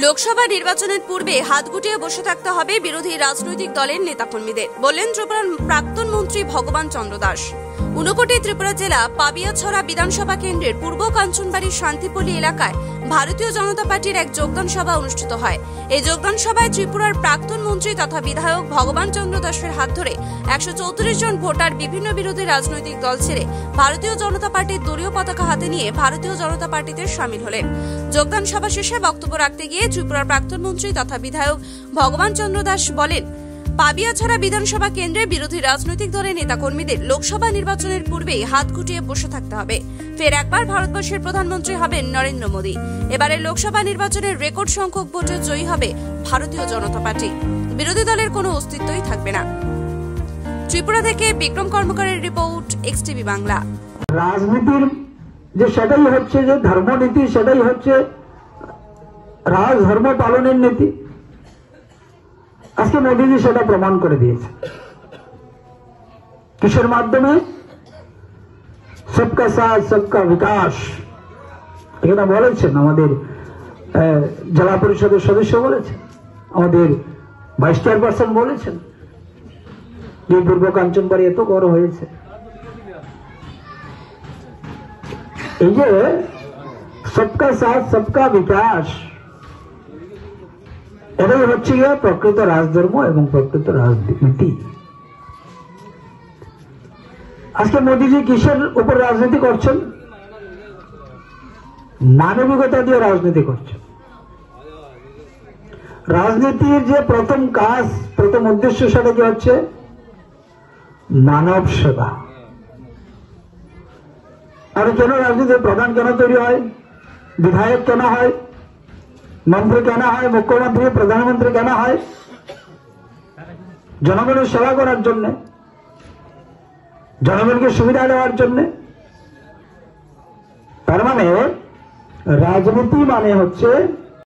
লোকসভা নির্বাচনের পূর্বে হাত গুটিয়ে বসে থাকতে হবে বিরোধী রাজনৈতিক দলের নেতাকর্মীদের, বললেন ত্রিপুরার প্রাক্তন মন্ত্রী ভগবান চন্দ্র দাস। ঊনকোটি ত্রিপুরা জেলা পাবিয়াছড়া বিধানসভা কেন্দ্রের পূর্ব কাঞ্চনবাড়ির শান্তিপল্লী এলাকায় ভারতীয় জনতা পার্টির এক যোগদান সভা অনুষ্ঠিত হয়। এই যোগদান সভায় ত্রিপুরার প্রাক্তন মন্ত্রী তথা বিধায়ক ভগবান চন্দ্র দাসের হাত ধরে 134 জন ভোটার বিভিন্ন বিরোধী রাজনৈতিক দল ছেড়ে ভারতীয় জনতা পার্টির দলীয় পতাকা হাতে নিয়ে ভারতীয় জনতা পার্টিতে সামিল হলেন। যোগদান সভা শেষে বক্তব্য রাখতে গিয়ে ত্রিপুরার প্রাক্তন মন্ত্রী তথা বিধায়ক ভগবান চন্দ্র দাস বলেন, পাবিয়াছড়া বিধানসভা কেন্দ্রে বিরোধী রাজনৈতিক দলের নেতাকর্মীদের লোকসভা নির্বাচনের পূর্বেই হাত গুটিয়ে বসে থাকতে হবে। ফের একবার ভারতবর্ষের প্রধানমন্ত্রী হবেন নরেন্দ্র মোদী। এবারের লোকসভা নির্বাচনের রেকর্ড সংখ্যক ভোটে জয়ী হবে ভারতীয় জনতা পার্টি। বিরোধী দলের কোনো অস্তিত্বই থাকবে না। ত্রিপুরা থেকে বিক্রম কর্মকারের রিপোর্ট, এক্সটিভি বাংলা। রাজনীতির যে সেটাই হচ্ছে যে ধর্মনীতি, সেটাই হচ্ছে রাজধর্ম পালনের নীতি। আজকে মোদীজি সেটা প্রমাণ করে দিয়েছে। কিসের মাধ্যমে? সবকা সাথ সবকা বিকাশ। এটা বলেছেন আমাদের জেলা পরিষদের সদস্য বলেছেন, আমাদের ভাইস চেয়ারপারসন বলেছেন যে পূর্ব কাঞ্চনবাড়ি এত বড় হয়েছে। এই যে সবকা সাথ সবকা বিকাশ, এটাই হচ্ছে গিয়ে প্রকৃত রাজধর্ম এবং প্রকৃত রাজনীতি। আজকে মোদীজি কিসের উপর রাজনীতি করছেন? মানবিকতা দিয়ে রাজনীতি করছেন। রাজনীতির যে প্রথম কাজ, প্রথম উদ্দেশ্য, সেটা কি হচ্ছে? মানব সেবা। আর কেন রাজনীতির প্রধান কেন তৈরি হয়? বিধায়ক কেন হয়? মন্ত্রী কেন হয়? মুখ্যমন্ত্রী, প্রধানমন্ত্রী কেন হয়? জনগণের সেবা করার জন্য, জনগণকে সুবিধা দেওয়ার জন্য। তার মানে রাজনীতি মানে হচ্ছে